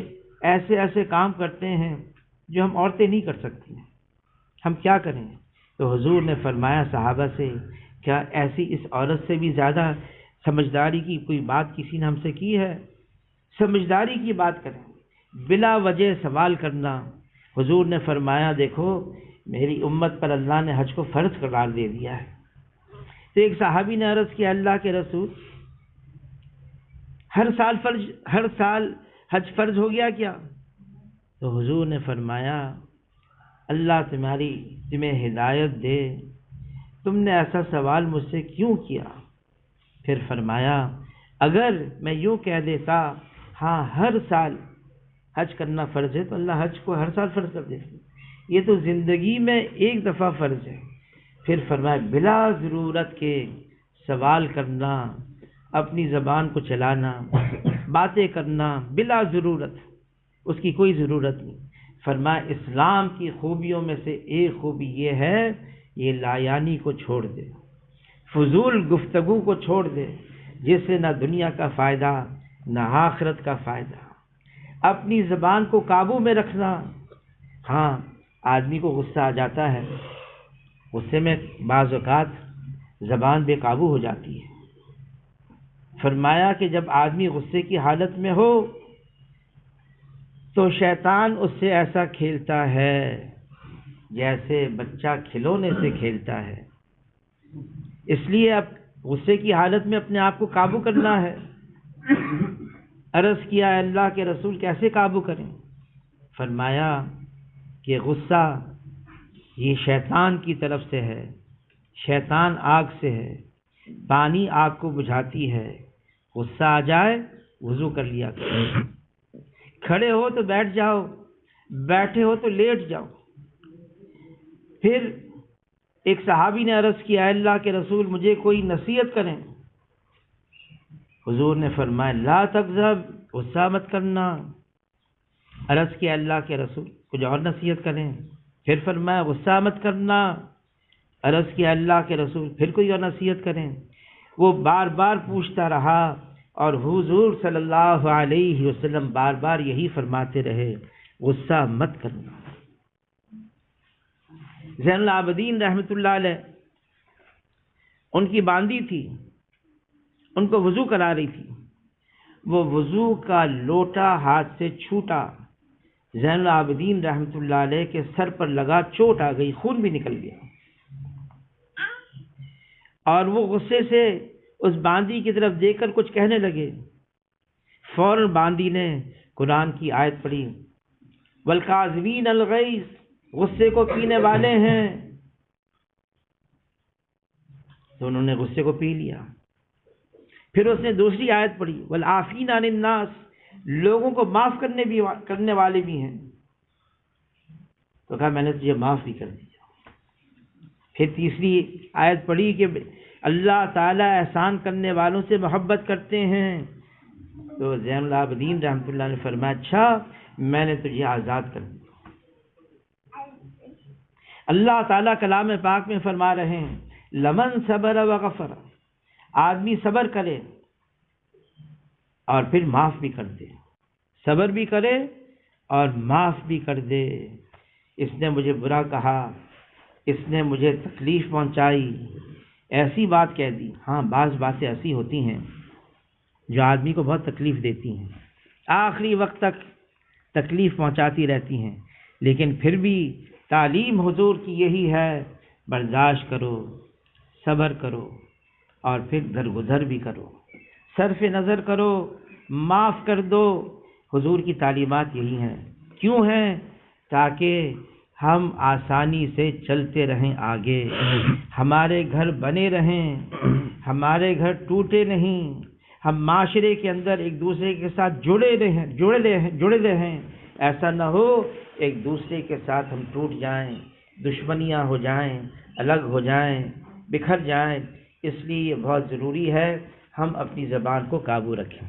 ایسے ایسے کام کرتے ہیں جو ہم عورتیں نہیں کر سکتی، ہم کیا کریں؟ تو حضور نے فرمایا صحابہ سے، کیا ایسی اس عورت سے بھی زیادہ سمجھداری کی کوئی بات کسی نے ہم سے کی ہے؟ سمجھداری کی بات کریں، بلا وجہ سوال کرنا۔ حضور نے فرمایا دیکھو میری امت پر اللہ نے حج کو فرض قرار دے دیا ہے۔ تو ایک صحابی نے عرض کیا اللہ کے رسول، ہر سال حج فرض ہو گیا کیا؟ تو حضور نے فرمایا اللہ تمہیں ہدایت دے، تم نے ایسا سوال مجھ سے کیوں کیا؟ پھر فرمایا اگر میں یوں کہہ دیتا ہاں ہر سال حج کرنا فرض ہے تو اللہ حج کو ہر سال فرض کر دیتے، یہ تو زندگی میں ایک دفعہ فرض ہے۔ پھر فرمایا بلا ضرورت کے سوال کرنا، اپنی زبان کو چلانا، باتیں کرنا بلا ضرورت، اس کی کوئی ضرورت نہیں۔ فرمایا اسلام کی خوبیوں میں سے ایک خوبی یہ ہے، یہ لایانی کو چھوڑ دے، فضول گفتگو کو چھوڑ دے، جس سے نہ دنیا کا فائدہ نہ آخرت کا فائدہ۔ اپنی زبان کو قابو میں رکھنا۔ ہاں، آدمی کو غصہ آ جاتا ہے، غصے میں بعض اوقات زبان بے قابو ہو جاتی ہے۔ فرمایا کہ جب آدمی غصے کی حالت میں ہو تو شیطان اس سے ایسا کھیلتا ہے جیسے بچہ کھلونے سے کھیلتا ہے، اس لیے اب غصے کی حالت میں اپنے آپ کو قابو کرنا ہے۔ عرض کیا اللہ کے رسول کیسے قابو کریں؟ فرمایا کہ غصہ یہ شیطان کی طرف سے ہے، شیطان آگ سے ہے، پانی آگ کو بجھاتی ہے، غصہ آ جائے وضو کر لیا کرو، کھڑے ہو تو بیٹھ جاؤ، بیٹھے ہو تو لیٹ جاؤ۔ پھر ایک صحابی نے عرض کیا اللہ کے رسول مجھے کوئی نصیحت کریں۔ حضور نے فرمایا لا تغضب، غصہ مت کرنا۔ عرض کیا اللہ کے رسول کچھ اور نصیحت کریں؟ پھر فرمایا غصہ مت کرنا۔ عرض کیا اللہ کے رسول پھر کوئی اور نصیحت کریں؟ وہ بار بار پوچھتا رہا اور حضور صلی اللہ علیہ وسلم بار بار یہی فرماتے رہے غصہ مت کرنا۔ زین العابدین رحمۃ اللہ علیہ ان کی باندی تھی، ان کو وضو کرا رہی تھی، وہ وضو کا لوٹا ہاتھ سے چھوٹا، زین العابدین رحمۃ اللہ علیہ کے سر پر لگا، چوٹ آ گئی، خون بھی نکل گیا، اور وہ غصے سے اس باندی کی طرف دیکھ کر کچھ کہنے لگے۔ فوراً باندی نے قرآن کی آیت پڑھی والکاظمین الغیظ، غصے کو پینے والے ہیں، تو انہوں نے غصے کو پی لیا۔ پھر اس نے دوسری آیت پڑھی والعافین عن الناس، لوگوں کو معاف کرنے والے بھی ہیں، تو کہا میں نے تجھے معاف بھی کر دیا۔ پھر تیسری آیت پڑھی کہ اللہ تعالیٰ احسان کرنے والوں سے محبت کرتے ہیں، تو زین العابدین رحمۃ اللہ نے فرمایا اچھا میں نے تجھے آزاد کر دیا۔ اللہ تعالیٰ کلام پاک میں فرما رہے ہیں لمن صبر وغفر، آدمی صبر کرے اور پھر معاف بھی کر دے، صبر بھی کرے اور معاف بھی کر دے۔ اس نے مجھے برا کہا، اس نے مجھے تکلیف پہنچائی، ایسی بات کہہ دی۔ ہاں بعض باتیں ایسی ہوتی ہیں جو آدمی کو بہت تکلیف دیتی ہیں، آخری وقت تک تکلیف پہنچاتی رہتی ہیں، لیکن پھر بھی تعلیم حضور کی یہی ہے برداشت کرو، صبر کرو اور پھر درگزر بھی کرو، صرف نظر کرو، معاف کر دو۔ حضور کی تعلیمات یہی ہیں، کیوں ہیں؟ تاکہ ہم آسانی سے چلتے رہیں آگے، ہمارے گھر بنے رہیں، ہمارے گھر ٹوٹے نہیں، ہم معاشرے کے اندر ایک دوسرے کے ساتھ جڑے رہیں، ایسا نہ ہو ایک دوسرے کے ساتھ ہم ٹوٹ جائیں، دشمنیاں ہو جائیں، الگ ہو جائیں، بکھر جائیں۔ اس لیے یہ بہت ضروری ہے ہم اپنی زبان کو قابو رکھیں۔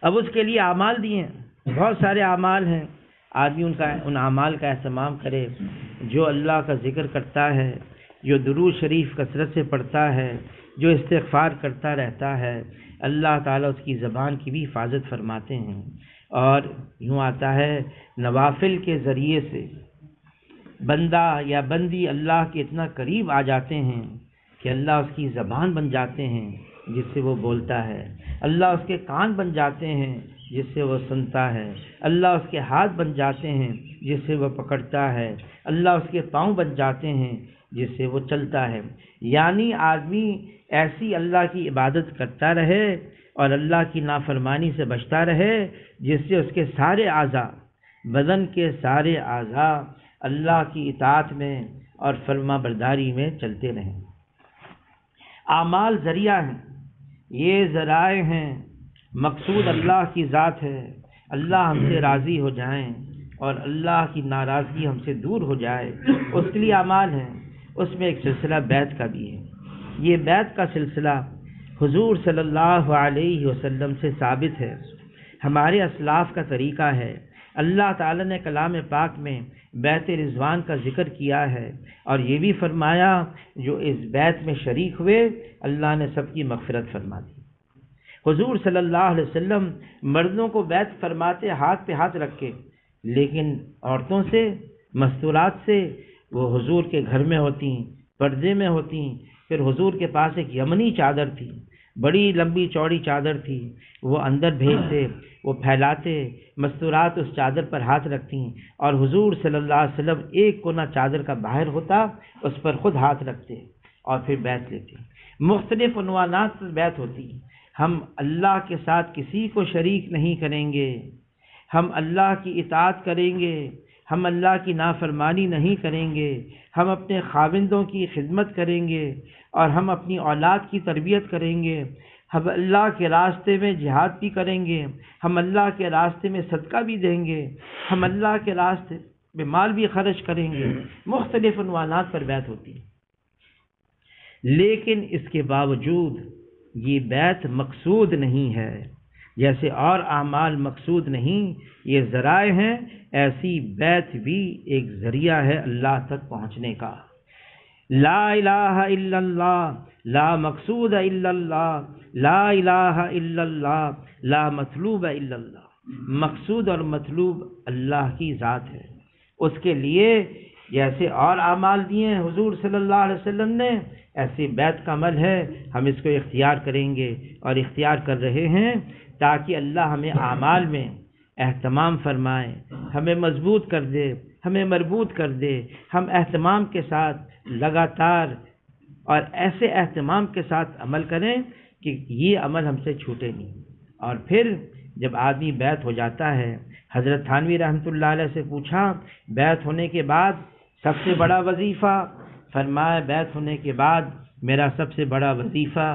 اب اس کے لیے اعمال دیے ہیں، بہت سارے اعمال ہیں، آدمی ان اعمال کا اہتمام کرے، جو اللہ کا ذکر کرتا ہے، جو درود شریف کثرت سے پڑھتا ہے، جو استغفار کرتا رہتا ہے، اللہ تعالیٰ اس کی زبان کی بھی حفاظت فرماتے ہیں۔ اور یوں آتا ہے نوافل کے ذریعے سے بندہ یا بندی اللہ کے اتنا قریب آ جاتے ہیں کہ اللہ اس کی زبان بن جاتے ہیں جس سے وہ بولتا ہے، اللہ اس کے کان بن جاتے ہیں جس سے وہ سنتا ہے، اللہ اس کے ہاتھ بن جاتے ہیں جس سے وہ پکڑتا ہے، اللہ اس کے پاؤں بن جاتے ہیں جس سے وہ چلتا ہے۔ یعنی آدمی ایسی اللہ کی عبادت کرتا رہے اور اللہ کی نافرمانی سے بچتا رہے جس سے اس کے سارے اعضاء، بدن کے سارے اعضاء اللہ کی اطاعت میں اور فرما برداری میں چلتے رہیں۔ اعمال ذریعہ ہیں، یہ ذرائع ہیں، مقصود اللہ کی ذات ہے، اللہ ہم سے راضی ہو جائیں اور اللہ کی ناراضگی ہم سے دور ہو جائے، اس کے لیے اعمال ہیں۔ اس میں ایک سلسلہ بیعت کا بھی ہے۔ یہ بیعت کا سلسلہ حضور صلی اللہ علیہ وسلم سے ثابت ہے، ہمارے اسلاف کا طریقہ ہے۔ اللہ تعالیٰ نے کلام پاک میں بیعت رضوان کا ذکر کیا ہے اور یہ بھی فرمایا جو اس بیعت میں شریک ہوئے اللہ نے سب کی مغفرت فرما دی۔ حضور صلی اللہ علیہ وسلم مردوں کو بیعت فرماتے ہاتھ پہ ہاتھ رکھ کے، لیکن عورتوں سے، مستورات سے، وہ حضور کے گھر میں ہوتی، پردے میں ہوتی۔ پھر حضور کے پاس ایک یمنی چادر تھی، بڑی لمبی چوڑی چادر تھی، وہ اندر بھیجتے، وہ پھیلاتے، مستورات اس چادر پر ہاتھ رکھتی اور حضور صلی اللہ علیہ وسلم ایک کونا چادر کا باہر ہوتا، اس پر خود ہاتھ رکھتے اور پھر بیعت لیتے۔ مختلف عنوانات پر بیعت ہوتی۔ ہم اللہ کے ساتھ کسی کو شریک نہیں کریں گے، ہم اللہ کی اطاعت کریں گے، ہم اللہ کی نافرمانی نہیں کریں گے، ہم اپنے خاوندوں کی خدمت کریں گے اور ہم اپنی اولاد کی تربیت کریں گے، ہم اللہ کے راستے میں جہاد بھی کریں گے، ہم اللہ کے راستے میں صدقہ بھی دیں گے، ہم اللہ کے راستے میں مال بھی خرچ کریں گے۔ مختلف عنوانات پر بیعت ہوتی ہے، لیکن اس کے باوجود یہ بیت مقصود نہیں ہے، جیسے اور اعمال مقصود نہیں، یہ ذرائع ہیں، ایسی بیت بھی ایک ذریعہ ہے اللہ تک پہنچنے کا۔ لا الہ الا اللہ، لا مقصود الا اللہ، لا الہ الا اللہ، لا مطلوب الا اللہ۔ مقصود اور مطلوب اللہ کی ذات ہے، اس کے لیے جیسے اور اعمال دیے ہیں حضور صلی اللہ علیہ وسلم نے، ایسے بیت کا عمل ہے، ہم اس کو اختیار کریں گے اور اختیار کر رہے ہیں تاکہ اللہ ہمیں اعمال میں اہتمام فرمائے، ہمیں مضبوط کر دے، ہمیں مربوط کر دے، ہم اہتمام کے ساتھ لگاتار اور ایسے اہتمام کے ساتھ عمل کریں کہ یہ عمل ہم سے چھوٹے نہیں۔ اور پھر جب آدمی بیت ہو جاتا ہے، حضرت تھانوی رحمۃ اللہ علیہ سے پوچھا بیت ہونے کے بعد سب سے بڑا وظیفہ، فرمایا بیت ہونے کے بعد میرا سب سے بڑا وظیفہ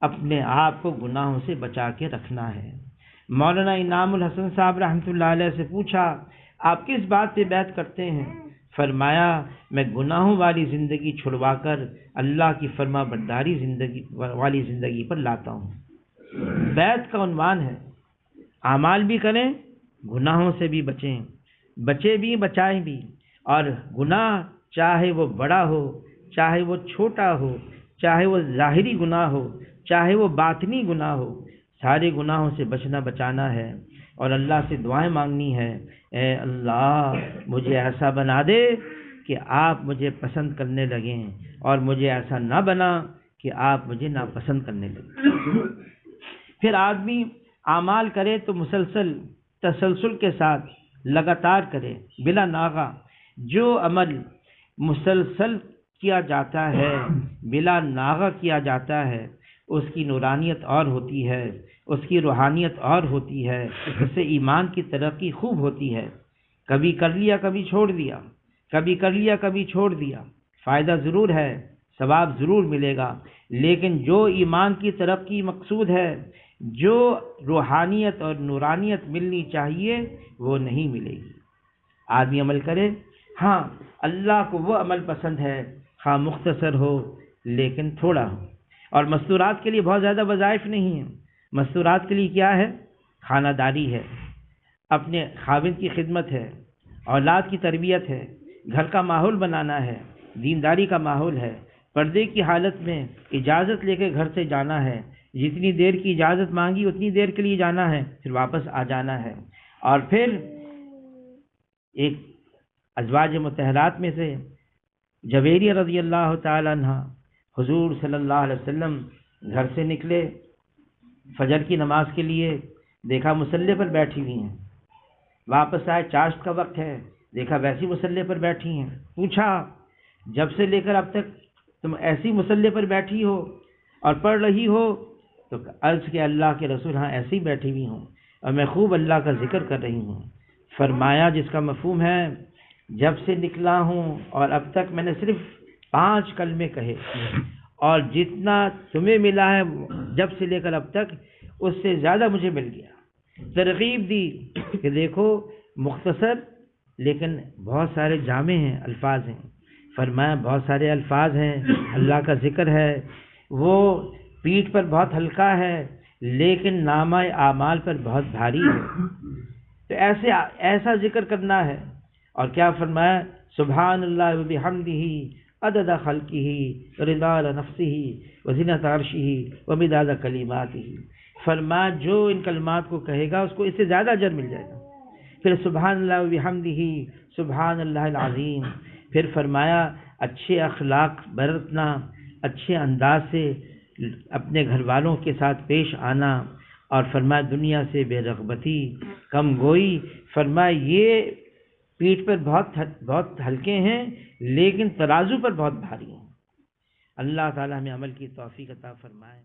اپنے آپ کو گناہوں سے بچا کے رکھنا ہے۔ مولانا انعام الحسن صاحب رحمۃ اللہ علیہ سے پوچھا آپ کس بات پہ بیت کرتے ہیں؟ فرمایا میں گناہوں والی زندگی چھڑوا کر اللہ کی فرما برداری والی زندگی پر لاتا ہوں۔ بیت کا عنوان ہے اعمال بھی کریں، گناہوں سے بھی بچیں، بچے بھی بچائیں بھی، اور گناہ چاہے وہ بڑا ہو، چاہے وہ چھوٹا ہو، چاہے وہ ظاہری گناہ ہو، چاہے وہ باطنی گناہ ہو، سارے گناہوں سے بچنا بچانا ہے اور اللہ سے دعائیں مانگنی ہے، اے اللہ مجھے ایسا بنا دے کہ آپ مجھے پسند کرنے لگیں، اور مجھے ایسا نہ بنا کہ آپ مجھے ناپسند کرنے لگیں۔ پھر آدمی اعمال کرے تو مسلسل تسلسل کے ساتھ لگاتار کرے بلا ناغہ۔ جو عمل مسلسل کیا جاتا ہے، بلا ناغہ کیا جاتا ہے، اس کی نورانیت اور ہوتی ہے، اس کی روحانیت اور ہوتی ہے، اس سے ایمان کی ترقی خوب ہوتی ہے۔ کبھی کر لیا کبھی چھوڑ دیا، کبھی کر لیا کبھی چھوڑ دیا، فائدہ ضرور ہے، ثواب ضرور ملے گا، لیکن جو ایمان کی ترقی مقصود ہے، جو روحانیت اور نورانیت ملنی چاہیے، وہ نہیں ملے گی۔ آدمی عمل کرے، ہاں اللہ کو وہ عمل پسند ہے خواہ مختصر ہو لیکن تھوڑا ہو۔ اور مستورات کے لیے بہت زیادہ وظائف نہیں ہیں۔ مستورات کے لیے کیا ہے؟ خانہ داری ہے، اپنے خاوند کی خدمت ہے، اولاد کی تربیت ہے، گھر کا ماحول بنانا ہے، دینداری کا ماحول ہے، پردے کی حالت میں اجازت لے کے گھر سے جانا ہے، جتنی دیر کی اجازت مانگی اتنی دیر کے لیے جانا ہے، پھر واپس آ جانا ہے۔ اور پھر ایک ازواج مطہرات میں سے جویریہ رضی اللہ تعالی عنہ حضور صلی اللہ علیہ وسلم گھر سے نکلے فجر کی نماز کے لیے، دیکھا مصلی پر بیٹھی ہوئی ہیں، واپس آئے چاشت کا وقت ہے، دیکھا ویسی مصلی پر بیٹھی ہیں، پوچھا جب سے لے کر اب تک تم ایسی مصلی پر بیٹھی ہو اور پڑھ رہی ہو؟ تو عرض کہ اللہ کے رسول ہاں ایسی بیٹھی ہوئی ہوں اور میں خوب اللہ کا ذکر کر رہی ہوں۔ فرمایا جس کا مفہوم ہے جب سے نکلا ہوں اور اب تک میں نے صرف 5 کلمے کہے، اور جتنا تمہیں ملا ہے جب سے لے کر اب تک اس سے زیادہ مجھے مل گیا۔ ترغیب دی کہ دیکھو مختصر لیکن بہت سارے جامع ہیں، الفاظ ہیں۔ فرمایا بہت سارے الفاظ ہیں، اللہ کا ذکر ہے، وہ پیٹھ پر بہت ہلکا ہے لیکن نامہ اعمال پر بہت بھاری ہے، تو ایسا ذکر کرنا ہے۔ اور کیا فرمایا؟ سبحان اللہ و بحمدہ عدد خلقہ رضا نفسہ وزنۃ عرشہ ومداد کلماتہ۔ فرمایا جو ان کلمات کو کہے گا اس کو اس سے زیادہ اجر مل جائے گا۔ پھر سبحان اللہ و بحمدہ سبحان اللہ العظیم۔ پھر فرمایا اچھے اخلاق برتنا، اچھے انداز سے اپنے گھر والوں کے ساتھ پیش آنا، اور فرمایا دنیا سے بے رغبتی، کم گوئی۔ فرمایا یہ پیٹھ پر بہت ہلکے ہیں لیکن ترازو پر بہت بھاری ہیں۔ اللہ تعالی ہمیں عمل کی توفیق عطا فرمائے۔